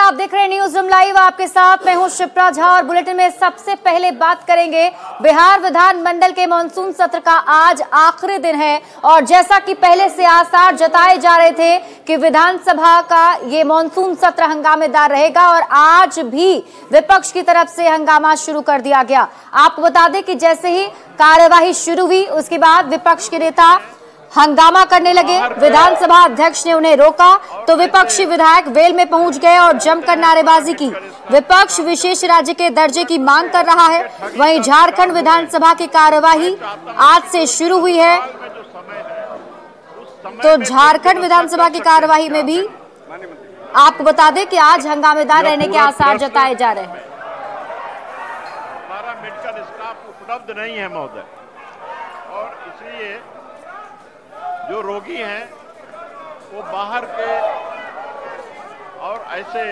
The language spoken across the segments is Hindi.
आप देख रहे हैं न्यूज रूम लाइव। आपके साथ मैं हूं शिप्रा झा और बुलेटिन में सबसे पहले बात करेंगे बिहार विधानमंडल के मानसून सत्र का आज आखिरी दिन है और जैसा कि पहले से आसार जताए जा रहे थे कि विधानसभा का ये मानसून सत्र हंगामेदार रहेगा और आज भी विपक्ष की तरफ से हंगामा शुरू कर दिया गया। आपको बता दें कि जैसे ही कार्यवाही शुरू हुई उसके बाद विपक्ष के नेता हंगामा करने लगे। विधानसभा अध्यक्ष ने उन्हें रोका तो विपक्षी विधायक वेल में पहुंच गए और जमकर नारेबाजी की। विपक्ष विशेष राज्य के दर्जे की मांग कर रहा है। वहीं झारखंड विधानसभा की कार्यवाही आज से शुरू हुई है तो झारखंड विधानसभा की कार्यवाही में भी आपको बता दें कि आज हंगामेदार रहने के आसार जताए जा रहे हैं। हमारा मेडिकल स्टाफ उपलब्ध नहीं है महोदय और इसलिए जो रोगी हैं वो बाहर के और ऐसे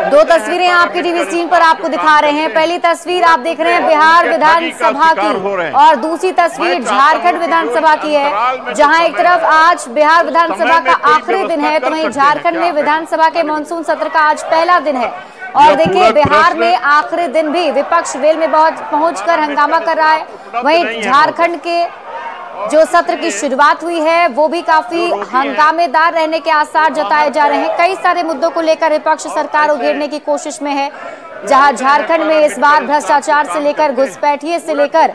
दो तस्वीरें आपकी टीवी स्क्रीन पर आपको दिखा रहे हैं। पहली तस्वीर आप देख रहे हैं बिहार विधानसभा की और दूसरी तस्वीर झारखंड विधानसभा की है, जहां एक तरफ आज बिहार विधानसभा का आखिरी दिन है तो वहीं झारखंड में विधानसभा के मानसून सत्र का आज पहला दिन है। और देखिए बिहार में आखिरी दिन भी विपक्ष वेल में पहुंचकर हंगामा कर रहा है। वहीं झारखंड के जो सत्र की शुरुआत हुई है वो भी काफी हंगामेदार रहने के आसार जताए जा रहे हैं। कई सारे मुद्दों को लेकर विपक्ष सरकार उघेड़ने की कोशिश में है। जहां झारखंड में इस बार भ्रष्टाचार से लेकर घुसपैठिए से लेकर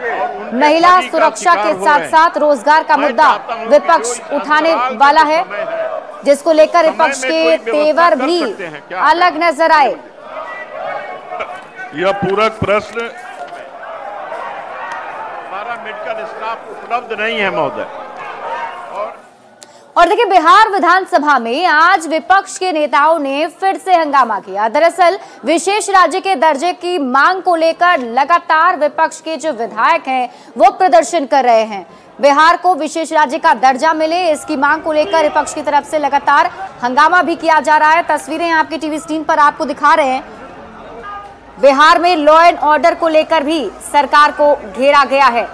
महिला सुरक्षा के साथ साथ रोजगार का मुद्दा विपक्ष उठाने वाला है, जिसको लेकर विपक्ष के तेवर भी अलग नजर आए। यह पूरक प्रश्न मेडिकल स्टाफ उपलब्ध नहीं है महोदय। और देखिए बिहार विधानसभा में आज विपक्ष के नेताओं ने फिर से हंगामा किया। दरअसल विशेष राज्य के दर्जे की मांग को लेकर लगातार विपक्ष के जो विधायक हैं वो प्रदर्शन कर रहे हैं। बिहार को विशेष राज्य का दर्जा मिले इसकी मांग को लेकर विपक्ष की तरफ से लगातार हंगामा भी किया जा रहा है। तस्वीरें आपकी टीवी स्क्रीन पर आपको दिखा रहे हैं। बिहार में लॉ एंड ऑर्डर को लेकर भी सरकार को घेरा गया है।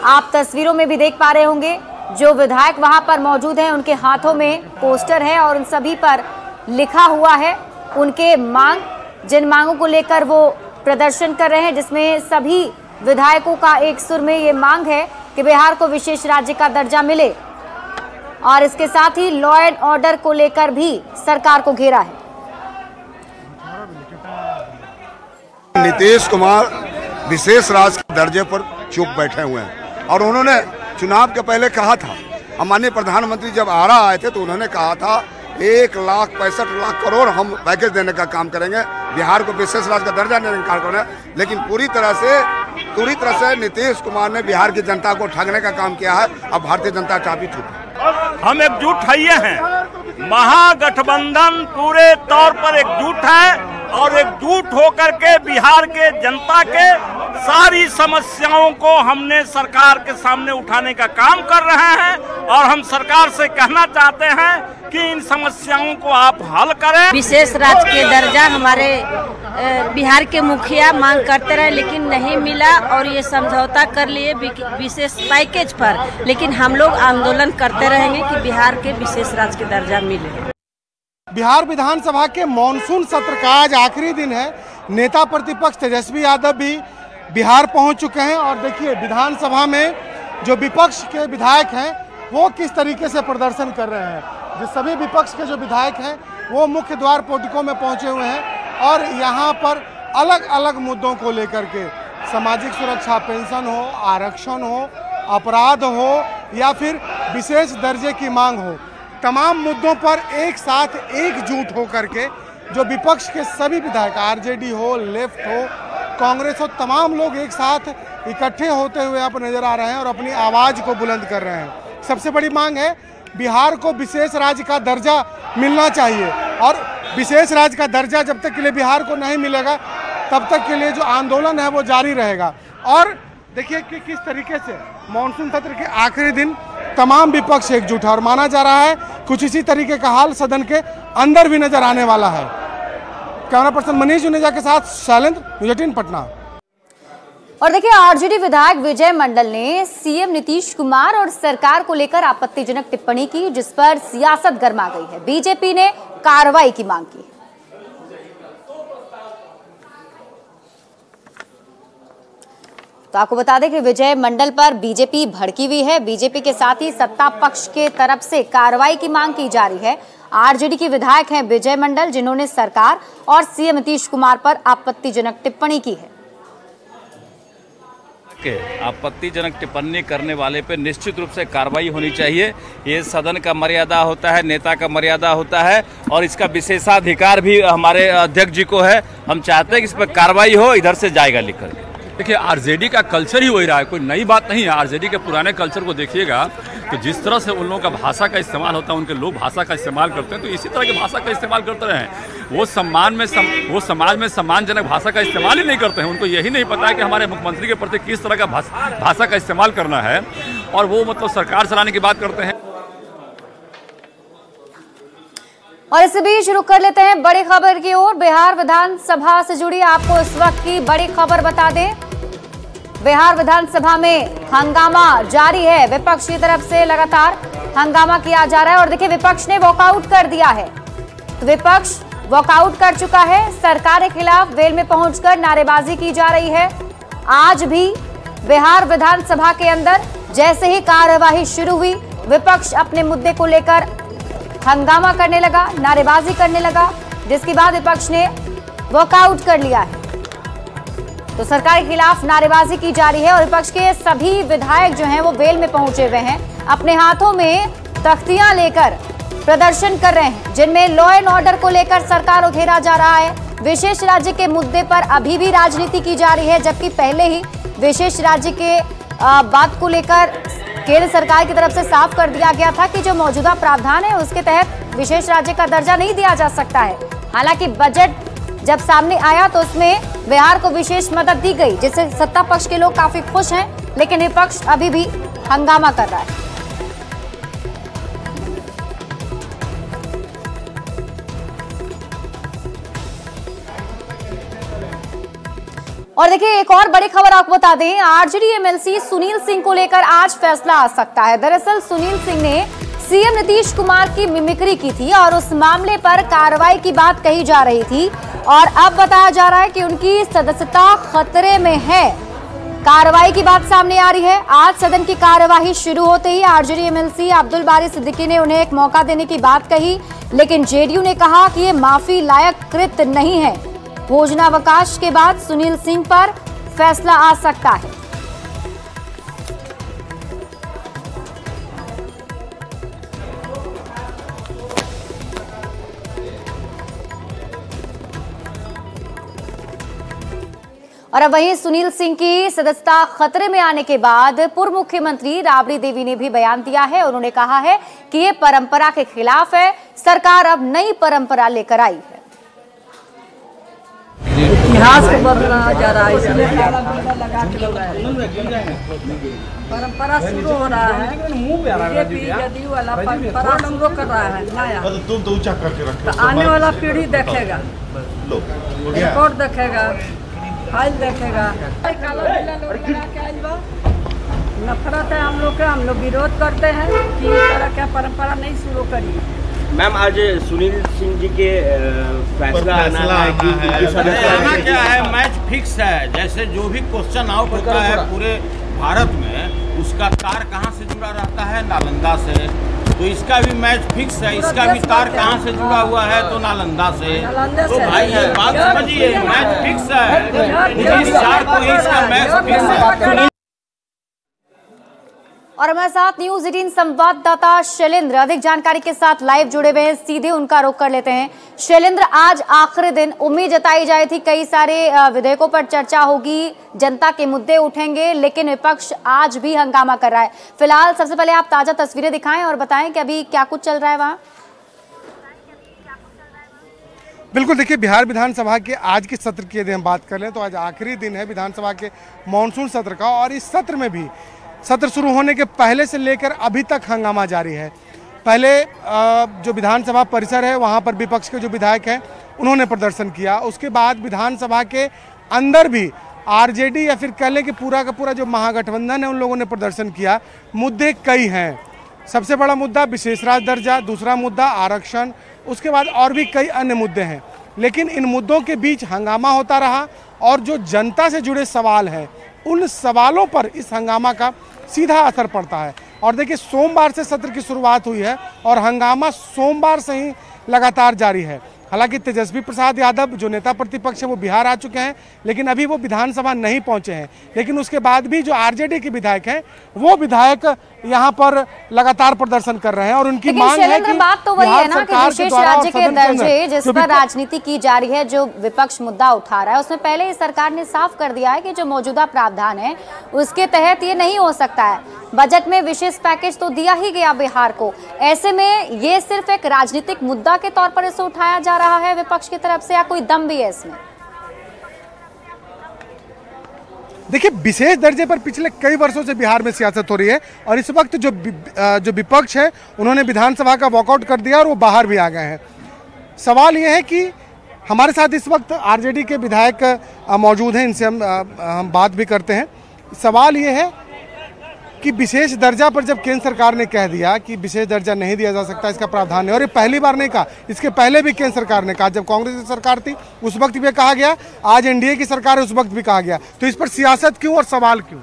आप तस्वीरों में भी देख पा रहे होंगे जो विधायक वहां पर मौजूद हैं उनके हाथों में पोस्टर है और उन सभी पर लिखा हुआ है उनके मांग, जिन मांगों को लेकर वो प्रदर्शन कर रहे हैं, जिसमें सभी विधायकों का एक सुर में ये मांग है कि बिहार को विशेष राज्य का दर्जा मिले और इसके साथ ही लॉ एंड ऑर्डर को लेकर भी सरकार को घेरा है। नीतीश कुमार विशेष राज्य के दर्जे पर चुप बैठे हुए हैं और उन्होंने चुनाव के पहले कहा था, माननीय प्रधानमंत्री जब आरा आए थे तो उन्होंने कहा था 1,65,00,000 करोड़ हम पैकेज देने का काम करेंगे, बिहार को विशेष राज्य का दर्जा देने का काम करेंगे। लेकिन पूरी तरह से नीतीश कुमार ने बिहार की जनता को ठगने का काम किया है। अब भारतीय जनता चाबी चुप है। हम एकजुट हैं, महागठबंधन पूरे तौर पर एकजुट है और एकजुट होकर के बिहार के जनता के सारी समस्याओं को हमने सरकार के सामने उठाने का काम कर रहे हैं और हम सरकार से कहना चाहते हैं कि इन समस्याओं को आप हल करें। विशेष राज्य के दर्जा हमारे बिहार के मुखिया मांग करते रहे लेकिन नहीं मिला और ये समझौता कर लिए विशेष पैकेज पर, लेकिन हम लोग आंदोलन करते रहेंगे कि बिहार के विशेष राज्य के दर्जा मिले। बिहार विधानसभा के मानसून सत्र का आज आखिरी दिन है। नेता प्रतिपक्ष तेजस्वी यादव भी बिहार पहुंच चुके हैं और देखिए विधानसभा में जो विपक्ष के विधायक हैं वो किस तरीके से प्रदर्शन कर रहे हैं। जो सभी विपक्ष के जो विधायक हैं वो मुख्य द्वार पोटिकों में पहुंचे हुए हैं और यहाँ पर अलग अलग मुद्दों को लेकर के सामाजिक सुरक्षा, पेंशन हो, आरक्षण हो, अपराध हो या फिर विशेष दर्जे की मांग हो, तमाम मुद्दों पर एक साथ एकजुट होकर के जो विपक्ष के सभी विधायक आरजेडी हो, लेफ्ट हो, कांग्रेस हो, तमाम लोग एक साथ इकट्ठे होते हुए यहाँ पर नजर आ रहे हैं और अपनी आवाज़ को बुलंद कर रहे हैं। सबसे बड़ी मांग है बिहार को विशेष राज्य का दर्जा मिलना चाहिए और विशेष राज्य का दर्जा जब तक के लिए बिहार को नहीं मिलेगा तब तक के लिए जो आंदोलन है वो जारी रहेगा। और देखिए कि किस तरीके से मानसून सत्र के आखिरी दिन तमाम विपक्ष एकजुट है और माना जा रहा है कुछ इसी तरीके का हाल सदन के अंदर भी नजर आने वाला है। कैमरा पर्सन मनीष जुनेजा के साथ शैलेंद्र, न्यूज़ 18 पटना। और देखिए आरजेडी विधायक विजय मंडल ने सीएम नीतीश कुमार और सरकार को लेकर आपत्तिजनक टिप्पणी की जिस पर सियासत गर्मा गई है। बीजेपी ने कार्रवाई की मांग की। तो आपको बता दें कि विजय मंडल पर बीजेपी भड़की हुई है। बीजेपी के साथ ही सत्ता पक्ष के तरफ से कार्रवाई की मांग की जा रही है। आरजेडी के विधायक हैं विजय मंडल, जिन्होंने सरकार और सीएम नीतीश कुमार पर आपत्तिजनक टिप्पणी की है। आपत्तिजनक टिप्पणी करने वाले पे निश्चित रूप से कार्रवाई होनी चाहिए। ये सदन का मर्यादा होता है, नेता का मर्यादा होता है, और इसका विशेषाधिकार भी हमारे अध्यक्ष जी को है। हम चाहते हैं कि इस पर कार्रवाई हो, इधर से जाएगा लिख कर। देखिए, आरजेडी का कल्चर ही वही रहा है, कोई नई बात नहीं है। आरजेडी के पुराने कल्चर को देखिएगा तो जिस तरह से उन लोगों का भाषा का इस्तेमाल होता है, उनके लोग भाषा का इस्तेमाल करते हैं, तो इसी तरह की भाषा का इस्तेमाल करते रहे। वो समाज में सम्मानजनक भाषा का इस्तेमाल ही नहीं करते हैं। उनको यही नहीं पता है कि हमारे मुख्यमंत्री के प्रति किस तरह का भाषा का इस्तेमाल करना है, और वो मतलब सरकार चलाने की बात करते हैं। और इसी बीच रुक कर लेते हैं बड़ी खबर की ओर। बिहार विधानसभा से जुड़ी आपको इस वक्त की बड़ी खबर बता दें। बिहार विधानसभा में हंगामा जारी है। विपक्ष की तरफ से लगातार हंगामा किया जा रहा है और देखिए विपक्ष ने वॉकआउट कर दिया है। तो विपक्ष वॉकआउट कर चुका है। सरकार के खिलाफ वेल में पहुंचकर नारेबाजी की जा रही है। आज भी बिहार विधानसभा के अंदर जैसे ही कार्यवाही शुरू हुई, विपक्ष अपने मुद्दे को लेकर हंगामा करने लगा, नारेबाजी करने लगा, जिसके बाद विपक्ष ने वॉकआउट कर लिया है। तो सरकार के खिलाफ नारेबाजी की जा रही है और विपक्ष के सभी विधायक जो हैं वो वेल में पहुंचे हुए हैं। अपने हाथों में तख्तियां लेकर प्रदर्शन कर रहे हैं, जिनमें लॉ एंड ऑर्डर को लेकर सरकार उधेरा जा रहा है। विशेष राज्य के मुद्दे पर अभी भी राजनीति की जा रही है, जबकि पहले ही विशेष राज्य के बात को लेकर केंद्र सरकार की तरफ से साफ कर दिया गया था कि जो मौजूदा प्रावधान है उसके तहत विशेष राज्य का दर्जा नहीं दिया जा सकता है। हालांकि बजट जब सामने आया तो उसमें बिहार को विशेष मदद दी गई, जिससे सत्ता पक्ष के लोग काफी खुश हैं, लेकिन विपक्ष अभी भी हंगामा कर रहा है। और देखिए एक और बड़ी खबर आपको बता दें, आरजेडी एमएलसी सुनील सिंह को लेकर आज फैसला आ सकता है। दरअसल सुनील सिंह ने सीएम नीतीश कुमार की मिमिक्री की थी और उस मामले पर कार्रवाई की बात कही जा रही थी और अब बताया जा रहा है कि उनकी सदस्यता खतरे में है। कार्रवाई की बात सामने आ रही है। आज सदन की कार्यवाही शुरू होते ही आरजेडी एमएलसी अब्दुल बारी सिद्दीकी ने उन्हें एक मौका देने की बात कही, लेकिन जेडीयू ने कहा कि ये माफी लायक कृत्य नहीं है। भोजनावकाश के बाद सुनील सिंह पर फैसला आ सकता है। और अब वहीं सुनील सिंह की सदस्यता खतरे में आने के बाद पूर्व मुख्यमंत्री राबड़ी देवी ने भी बयान दिया है। उन्होंने कहा है कि ये परंपरा के खिलाफ है। सरकार अब नई परंपरा लेकर आई है। इतिहास को बदला जा रहा है, इसलिए परंपरा शुरू हो रहा है। बीजेपी जदयू वाला परंपरा शुरू कर रहा है नया, तो आने वाला पीढ़ी देखेगा, रिकॉर्ड देखेगा, फाइल देखेगा। नफरत है हम लोग के, हम लोग विरोध करते हैं कि इस तरह का परंपरा नहीं शुरू करिए। मैम आज सुनील सिंह जी के फैसला आना क्या है, मैच फिक्स है। जैसे जो भी क्वेश्चन आउट होता है पूरे भारत में, उसका तार कहाँ से जुड़ा रहता है, नालंदा से। तो इसका भी मैच फिक्स है, इसका भी तार कहाँ से जुड़ा हुआ है, तो नालंदा से। तो भाई ये बात समझिए, मैच फिक्स है। 4 को ही इसका मैच फिक्स है। और हमारे साथ न्यूज 18 संवाददाता शैलेंद्र अधिक जानकारी के साथ लाइव जुड़े हुए हैं, सीधे उनका रुख कर लेते हैं। शैलेंद्र, आज आखिरी दिन, उम्मीद जताई जाए थी कई सारे विधेयकों पर चर्चा होगी, जनता के मुद्दे उठेंगे, लेकिन विपक्ष आज भी हंगामा कर रहा है। फिलहाल सबसे पहले आप ताजा तस्वीरें दिखाएं और बताएं कि अभी क्या कुछ चल रहा है वहां। बिल्कुल, देखिए बिहार विधानसभा के आज के सत्र की यदि हम बात कर लें तो आज आखिरी दिन है विधानसभा के मानसून सत्र का, और इस सत्र में भी सत्र शुरू होने के पहले से लेकर अभी तक हंगामा जारी है। पहले जो विधानसभा परिसर है वहां पर विपक्ष के जो विधायक हैं उन्होंने प्रदर्शन किया। उसके बाद विधानसभा के अंदर भी आरजेडी या फिर कह लें कि पूरा का पूरा जो महागठबंधन है उन लोगों ने प्रदर्शन किया। मुद्दे कई हैं। सबसे बड़ा मुद्दा विशेष राज्य दर्जा, दूसरा मुद्दा आरक्षण, उसके बाद और भी कई अन्य मुद्दे हैं। लेकिन इन मुद्दों के बीच हंगामा होता रहा और जो जनता से जुड़े सवाल हैं उन सवालों पर इस हंगामा का सीधा असर पड़ता है। और देखिए, सोमवार से सत्र की शुरुआत हुई है और हंगामा सोमवार से ही लगातार जारी है। हालांकि तेजस्वी प्रसाद यादव जो नेता प्रतिपक्ष है वो बिहार आ चुके हैं, लेकिन अभी वो विधानसभा नहीं पहुंचे हैं। लेकिन उसके बाद भी जो आरजेडी के विधायक हैं वो विधायक यहाँ पर लगातार प्रदर्शन कर रहे हैं और उनकी मांग है कि बात तो वही है ना कि विशेष राज्य के दर्जे जिस पर राजनीति की जा रही है, जो विपक्ष मुद्दा उठा रहा है, उसमें पहले ही सरकार ने साफ कर दिया है कि जो मौजूदा प्रावधान है उसके तहत ये नहीं हो सकता है। बजट में विशेष पैकेज तो दिया ही गया बिहार को। ऐसे में ये सिर्फ एक राजनीतिक मुद्दा के तौर पर इसे उठाया जा रहा है विपक्ष की तरफ से, या कोई दम भी है इसमें? देखिए, विशेष दर्जे पर पिछले कई वर्षों से बिहार में सियासत हो रही है और इस वक्त जो विपक्ष है उन्होंने विधानसभा का वॉकआउट कर दिया और वो बाहर भी आ गए हैं। सवाल ये है कि हमारे साथ इस वक्त आरजेडी के विधायक मौजूद हैं, इनसे हम बात भी करते हैं। सवाल ये है कि विशेष दर्जा पर जब केंद्र सरकार ने कह दिया कि विशेष दर्जा नहीं दिया जा सकता, इसका प्रावधान है, और ये पहली बार नहीं कहा, इसके पहले भी केंद्र सरकार ने कहा, जब कांग्रेस की सरकार थी उस वक्त भी कहा गया, आज एनडीए की सरकार है उस वक्त भी कहा गया। तो इस पर सियासत क्यों और सवाल क्यों?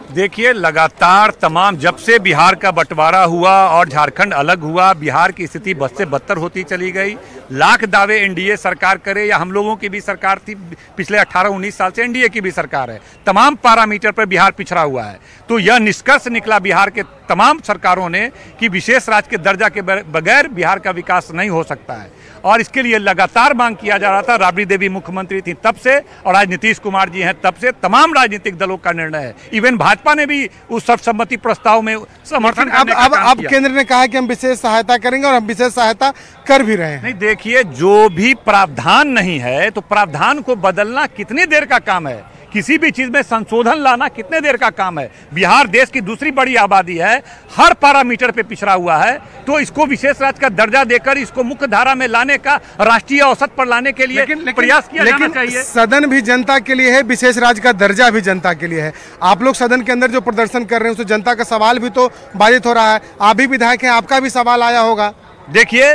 देखिए, लगातार तमाम जब से बिहार का बंटवारा हुआ और झारखंड अलग हुआ, बिहार की स्थिति बद से बदतर होती चली गई। लाख दावे एनडीए सरकार करे या हम लोगों की भी सरकार थी, पिछले 18-19 साल से एनडीए की भी सरकार है, तमाम पैरामीटर पर बिहार पिछड़ा हुआ है। तो यह निष्कर्ष निकला बिहार के तमाम सरकारों ने कि विशेष राज्य के दर्जा के बगैर बिहार का विकास नहीं हो सकता है और इसके लिए लगातार मांग किया जा रहा था। राबड़ी देवी मुख्यमंत्री थी तब से और आज नीतीश कुमार जी हैं तब से। तमाम राजनीतिक दलों का निर्णय है, इवन भाजपा ने भी उस सर्वसम्मति प्रस्ताव में समर्थन करने का काम किया। अब केंद्र ने कहा है कि हम विशेष सहायता करेंगे और हम विशेष सहायता कर भी रहे हैं। नहीं, देखिए, जो भी प्रावधान नहीं है तो प्रावधान को बदलना कितनी देर का काम है, किसी भी चीज में संशोधन लाना कितने देर का काम है। बिहार देश की दूसरी बड़ी आबादी है, हर पैरामीटर पे पिछड़ा हुआ है, तो इसको विशेष राज्य का दर्जा देकर इसको मुख्य धारा में लाने का, राष्ट्रीय औसत पर लाने के लिए प्रयास किया जाना चाहिए। सदन भी जनता के लिए है, विशेष राज्य का दर्जा भी जनता के लिए है। आप लोग सदन के अंदर जो प्रदर्शन कर रहे हैं उससे जनता का सवाल भी तो बाधित हो रहा है। आप भी विधायक हैं, आपका भी सवाल आया होगा। देखिए,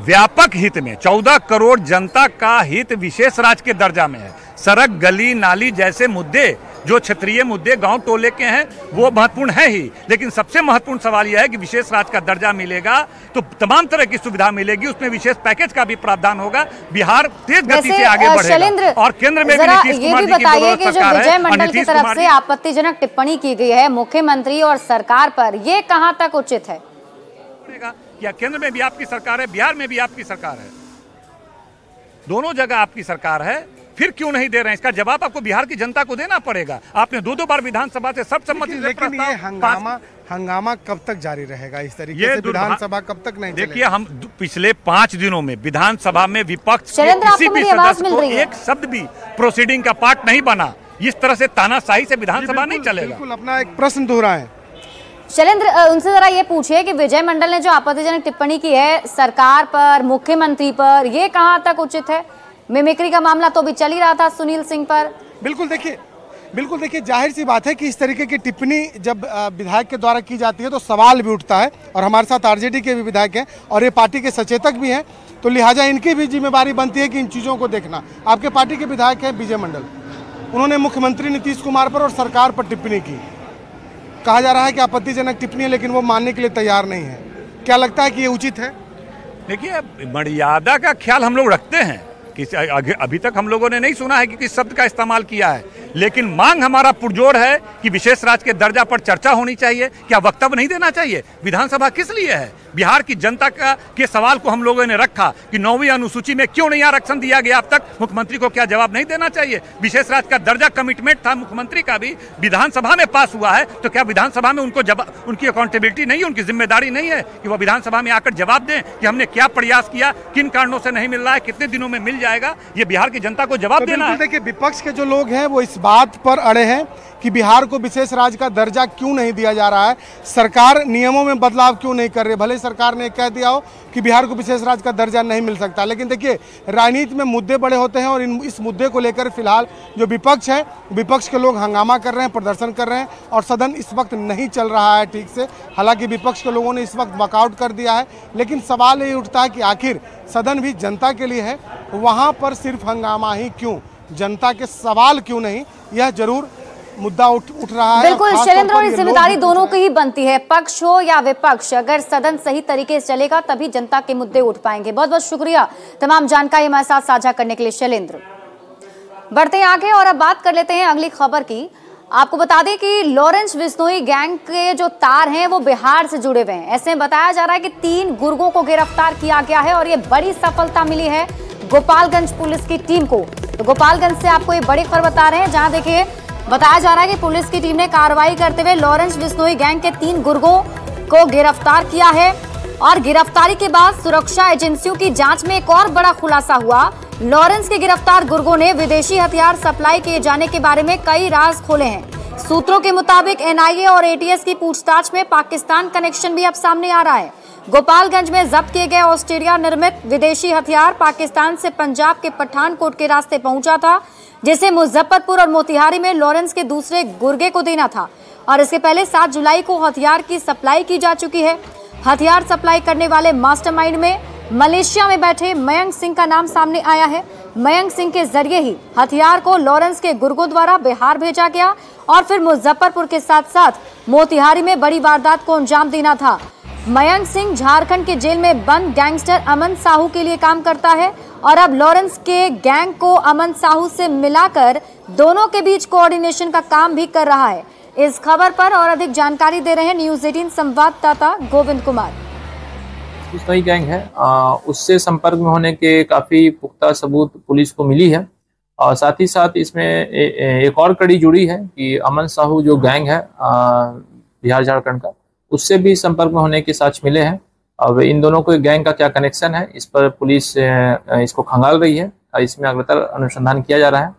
व्यापक हित में 14 करोड़ जनता का हित विशेष राज्य के दर्जा में है। सड़क, गली, नाली जैसे मुद्दे जो क्षेत्रीय मुद्दे गांव टोले के हैं वो महत्वपूर्ण है ही, लेकिन सबसे महत्वपूर्ण सवाल यह है कि विशेष राज्य का दर्जा मिलेगा तो तमाम तरह की सुविधा मिलेगी, उसमें विशेष पैकेज का भी प्रावधान होगा। बिहार तेज गति से आगे बढ़ेगा और केंद्र में भी नीतीश कुमार जी की बदौलत सरकार है। विजय मंडल की तरफ से आपत्तिजनक टिप्पणी की गई है मुख्यमंत्री और सरकार पर, ये कहां तक उचित है? या केंद्र में भी आपकी सरकार है, बिहार में भी आपकी सरकार है, दोनों जगह आपकी सरकार है, फिर क्यों नहीं दे रहे हैं? इसका जवाब आपको बिहार की जनता को देना पड़ेगा। आपने 2-2 बार विधानसभा से सर्वसम्मति से, लेकिन ये हंगामा कब तक जारी रहेगा? इस तरीके से विधानसभा कब तक नहीं चलेगा? देखिए, हम पिछले 5 दिनों में विधानसभा में विपक्ष के किसी भी सदस्य को एक शब्द भी प्रोसीडिंग का पार्ट नहीं बना। इस तरह से तानाशाही से विधानसभा नहीं चलेगा। बिल्कुल, अपना एक प्रश्न दोहराएं। शैलेंद्र, उनसे जरा ये पूछिए कि विजय मंडल ने जो आपत्तिजनक टिप्पणी की है सरकार पर, मुख्यमंत्री पर, ये कहां तक उचित है? मिमिक्री का मामला तो भी चल ही रहा था सुनील सिंह पर। बिल्कुल देखिए, जाहिर सी बात है कि इस तरीके की टिप्पणी जब विधायक के द्वारा की जाती है तो सवाल भी उठता है। और हमारे साथ आरजेडी के भी विधायक हैं और ये पार्टी के सचेतक भी हैं, तो लिहाजा इनकी भी जिम्मेदारी बनती है कि इन चीज़ों को देखना। आपके पार्टी के विधायक हैं विजय मंडल, उन्होंने मुख्यमंत्री नीतीश कुमार पर और सरकार पर टिप्पणी की। कहा जा रहा है कि आपत्तिजनक टिप्पणी है, लेकिन वो मानने के लिए तैयार नहीं है। क्या लगता है कि ये उचित है? देखिए, मर्यादा का ख्याल हम लोग रखते हैं कि अभी तक हम लोगों ने नहीं सुना है कि किस शब्द का इस्तेमाल किया है, लेकिन मांग हमारा पुरजोर है कि विशेष राज्य के दर्जा पर चर्चा होनी चाहिए। क्या वक्तव्य नहीं देना चाहिए? विधानसभा किस लिए है? बिहार की जनता के सवाल को हम लोगों ने रखा कि 9वीं अनुसूची में क्यों नहीं आरक्षण दिया गया अब तक। मुख्यमंत्री को क्या जवाब नहीं देना चाहिए? विशेष राज्य का दर्जा कमिटमेंट था मुख्यमंत्री का भी, विधानसभा में पास हुआ है, तो क्या विधानसभा में उनकी अकाउंटेबिलिटी नहीं है, उनकी जिम्मेदारी नहीं है कि वह विधानसभा में आकर जवाब दें कि हमने क्या प्रयास किया, किन कारणों से नहीं मिल रहा है, कितने दिनों में मिल जाएगा? ये बिहार की जनता को जवाब देना है। देखिए, विपक्ष के जो लोग हैं वो इस बात पर अड़े हैं कि बिहार को विशेष राज्य का दर्जा क्यों नहीं दिया जा रहा है, सरकार नियमों में बदलाव क्यों नहीं कर रही। भले सरकार ने कह दिया हो कि बिहार को विशेष राज्य का दर्जा नहीं मिल सकता, लेकिन देखिए, राजनीति में मुद्दे बड़े होते हैं और इस मुद्दे को लेकर फिलहाल जो विपक्ष है, विपक्ष के लोग हंगामा कर रहे हैं, प्रदर्शन कर रहे हैं और सदन इस वक्त नहीं चल रहा है ठीक से। हालांकि विपक्ष के लोगों ने इस वक्त वॉकआउट कर दिया है, लेकिन सवाल ये उठता है कि आखिर सदन भी जनता के लिए है, वहाँ पर सिर्फ हंगामा ही क्यों? जनता के सवाल क्यों नहीं? यह जरूर मुद्दा उठ रहा है। बिल्कुल शैलेंद्र, और जिम्मेदारी दोनों की ही बनती है, पक्ष हो या विपक्ष। अगर सदन सही तरीके से चलेगा तभी जनता के मुद्दे उठ पाएंगे। बहुत बहुत शुक्रिया तमाम जानकारी हमारे साथ साझा करने के लिए शैलेंद्र। बढ़ते हैं आगे और अब बात कर लेते हैं अगली खबर की। आपको बता दें कि लॉरेंस बिश्नोई गैंग के जो तार हैं वो बिहार से जुड़े हुए हैं। ऐसे में बताया जा रहा है कि 3 गुर्गों को गिरफ्तार किया गया है और ये बड़ी सफलता मिली है गोपालगंज पुलिस की टीम को। तो गोपालगंज से आपको ये बड़ी खबर बता रहे हैं, जहां देखिए बताया जा रहा है कि पुलिस की टीम ने कार्रवाई करते हुए लॉरेंस बिश्नोई गैंग के 3 गुर्गों को गिरफ्तार किया है। और गिरफ्तारी के बाद सुरक्षा एजेंसियों की जांच में एक और बड़ा खुलासा हुआ। लॉरेंस के गिरफ्तार गुर्गों ने विदेशी हथियार सप्लाई किए जाने के बारे में कई राज खोले हैं। सूत्रों के मुताबिक एनआईए और एटीएस की पूछताछ में पाकिस्तान कनेक्शन भी अब सामने आ रहा है। गोपालगंज में जब्त किए गए ऑस्ट्रेलिया निर्मित विदेशी हथियार पाकिस्तान से पंजाब के पठानकोट के रास्ते पहुंचा था, जिसे मुजफ्फरपुर और मोतिहारी में लॉरेंस के दूसरे गुर्गे को देना था। और इसके पहले 7 जुलाई को हथियार की सप्लाई की जा चुकी है। हथियार सप्लाई करने वाले मास्टरमाइंड में मलेशिया में बैठे मयंक सिंह का नाम सामने आया है। मयंक सिंह के जरिए ही हथियार को लॉरेंस के गुर्गों द्वारा बिहार भेजा गया और फिर मुजफ्फरपुर के साथ साथ मोतिहारी में बड़ी वारदात को अंजाम देना था। मयंक सिंह झारखंड के जेल में बंद गैंगस्टर अमन साहू के लिए काम करता है और अब लॉरेंस के गैंग को अमन साहू से मिलाकर दोनों के बीच कोऑर्डिनेशन का काम भी कर रहा है। इस खबर पर और अधिक जानकारी दे रहे हैं न्यूज़ 18 संवाददाता गोविंद कुमार। बिश्नोई गैंग है, उससे संपर्क में होने के काफ़ी पुख्ता सबूत पुलिस को मिली है। और साथ ही साथ इसमें एक और कड़ी जुड़ी है कि अमन साहू जो गैंग है बिहार झारखंड का, उससे भी संपर्क में होने के साक्ष्य मिले हैं। अब इन दोनों को गैंग का क्या कनेक्शन है, इस पर पुलिस इसको खंगाल रही है और इसमें अग्रतर अनुसंधान किया जा रहा है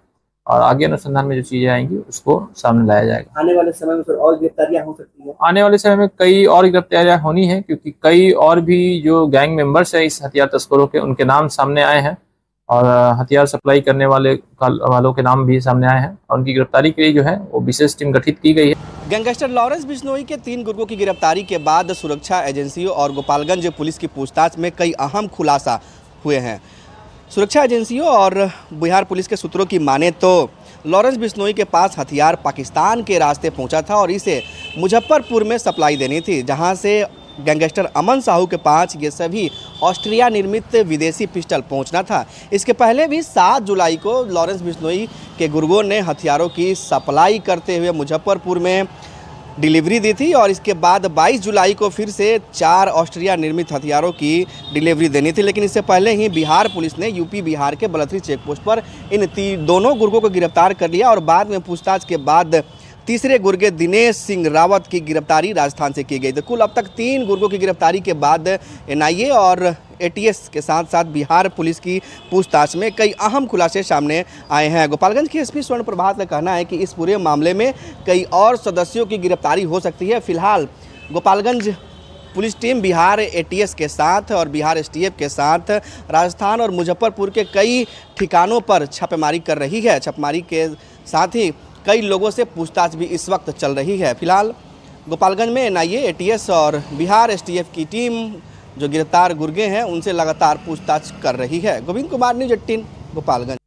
और आगे अनुसंधान में जो चीजें आएंगी उसको सामने लाया जाएगा। आने वाले समय में और गिरफ्तारियां हो सकती है? आने वाले समय में कई और गिरफ्तारियां होनी है, क्योंकि कई और भी जो गैंग मेंबर्स है इस हथियार तस्करों के, उनके नाम सामने आए हैं और हथियार सप्लाई करने वालों के नाम भी सामने आए हैं और उनकी गिरफ्तारी के लिए जो है वो विशेष टीम गठित की गई है। गैंगस्टर लॉरेंस बिश्नोई के 3 गुर्गों की गिरफ्तारी के बाद सुरक्षा एजेंसियों और गोपालगंज पुलिस की पूछताछ में कई अहम खुलासा हुए हैं। सुरक्षा एजेंसियों और बिहार पुलिस के सूत्रों की माने तो लॉरेंस बिश्नोई के पास हथियार पाकिस्तान के रास्ते पहुंचा था और इसे मुजफ्फरपुर में सप्लाई देनी थी, जहां से गैंगस्टर अमन साहू के पास ये सभी ऑस्ट्रिया निर्मित विदेशी पिस्टल पहुंचना था। इसके पहले भी 7 जुलाई को लॉरेंस बिश्नोई के गुर्गों ने हथियारों की सप्लाई करते हुए मुजफ्फरपुर में डिलीवरी दी थी और इसके बाद 22 जुलाई को फिर से 4 ऑस्ट्रिया निर्मित हथियारों की डिलीवरी देनी थी। लेकिन इससे पहले ही बिहार पुलिस ने यूपी बिहार के बलथरी चेकपोस्ट पर इन दोनों गुर्गों को गिरफ्तार कर लिया और बाद में पूछताछ के बाद तीसरे गुर्गे दिनेश सिंह रावत की गिरफ्तारी राजस्थान से की गई। तो कुल अब तक 3 गुर्गों की गिरफ्तारी के बाद एनआईए और एटीएस के साथ साथ बिहार पुलिस की पूछताछ में कई अहम खुलासे सामने आए हैं। गोपालगंज के एसपी स्वर्ण प्रभात का कहना है कि इस पूरे मामले में कई और सदस्यों की गिरफ्तारी हो सकती है। फिलहाल Gopalganj police team Bihar ATS के साथ और बिहार एसटीएफ के साथ राजस्थान और मुजफ्फरपुर के कई ठिकानों पर छापेमारी कर रही है। छापेमारी के साथ ही कई लोगों से पूछताछ भी इस वक्त चल रही है। फिलहाल गोपालगंज में एनआईए, एटीएस और बिहार एसटीएफ की टीम जो गिरफ्तार गुर्गे हैं उनसे लगातार पूछताछ कर रही है। गोविंद कुमार, न्यूज़ 18 गोपालगंज।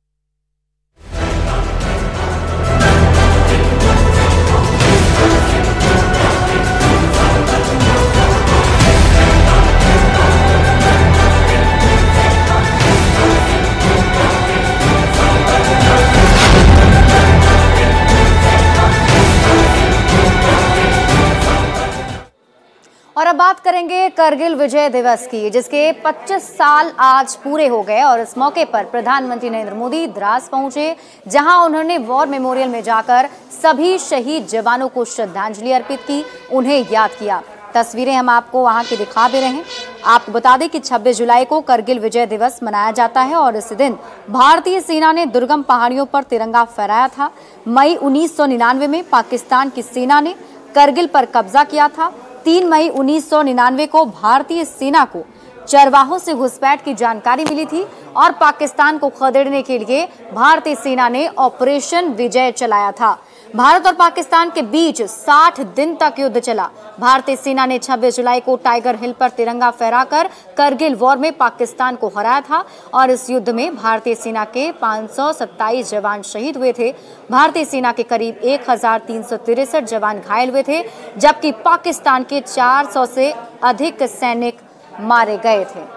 और अब बात करेंगे करगिल विजय दिवस की, जिसके 25 साल आज पूरे हो गए और इस मौके पर प्रधानमंत्री नरेंद्र मोदी द्रास पहुंचे, जहां उन्होंने वॉर मेमोरियल में जाकर सभी शहीद जवानों को श्रद्धांजलि अर्पित की, उन्हें याद किया। तस्वीरें हम आपको वहां की दिखा दे रहे हैं। आपको बता दें कि 26 जुलाई को करगिल विजय दिवस मनाया जाता है और इस दिन भारतीय सेना ने दुर्गम पहाड़ियों पर तिरंगा फहराया था। मई 1999 में पाकिस्तान की सेना ने करगिल पर कब्जा किया था। 3 मई 1999 को भारतीय सेना को चरवाहों से घुसपैठ की जानकारी मिली थी और पाकिस्तान को खदेड़ने के लिए भारतीय सेना ने ऑपरेशन विजय चलाया था। भारत और पाकिस्तान के बीच 60 दिन तक युद्ध चला। भारतीय सेना ने 26 जुलाई को टाइगर हिल पर तिरंगा फहराकर करगिल वॉर में पाकिस्तान को हराया था और इस युद्ध में भारतीय सेना के 527 जवान शहीद हुए थे। भारतीय सेना के करीब 1363 जवान घायल हुए थे, जबकि पाकिस्तान के 400 से अधिक सैनिक मारे गए थे।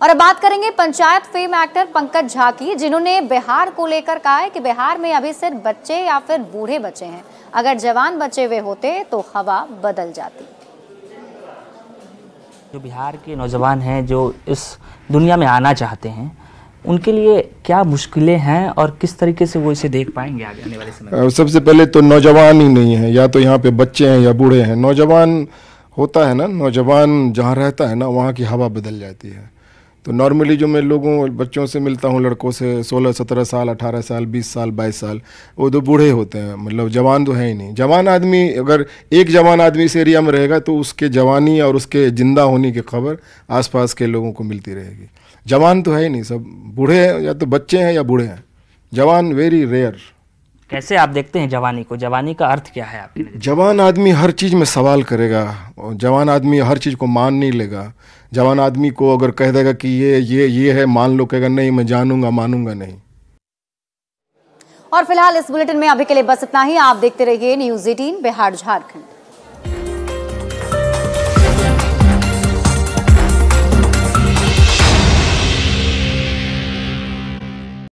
और अब बात करेंगे पंचायत फेम एक्टर पंकज झा की, जिन्होंने बिहार को लेकर कहा है कि बिहार में अभी सिर्फ बच्चे या फिर बूढ़े बच्चे हैं, अगर जवान बचे हुए होते तो हवा बदल जाती। जो बिहार के नौजवान हैं जो इस दुनिया में आना चाहते हैं, उनके लिए क्या मुश्किलें हैं और किस तरीके से वो इसे देख पाएंगे आगे आने वाले समय में? सबसे पहले तो नौजवान ही नहीं है, या तो यहाँ पे बच्चे हैं या बूढ़े हैं। नौजवान होता है ना, नौजवान जहाँ रहता है ना वहाँ की हवा बदल जाती है। तो नॉर्मली जो मैं बच्चों से मिलता हूँ, लड़कों से 16-17 साल, 18 साल, 20 साल, 22 साल, वो तो बूढ़े होते हैं, मतलब जवान तो है ही नहीं। जवान आदमी, अगर एक जवान आदमी इस एरिया में रहेगा तो उसके जवानी और उसके जिंदा होने की खबर आसपास के लोगों को मिलती रहेगी। जवान तो है ही नहीं, सब बूढ़े हैं, या तो बच्चे हैं या बूढ़े हैं। जवान वेरी रेयर। कैसे आप देखते हैं जवानी को? जवानी का अर्थ क्या है आपके लिए? जवान आदमी हर चीज़ में सवाल करेगा, और जवान आदमी हर चीज़ को मान नहीं लेगा। जवान आदमी को अगर कह देगा कि ये है, मान लो, कहेगा नहीं मैं जानूंगा, मानूंगा नहीं। और फिलहाल इस बुलेटिन में अभी के लिए बस इतना ही। आप देखते रहिए न्यूज़ 18 बिहार झारखंड।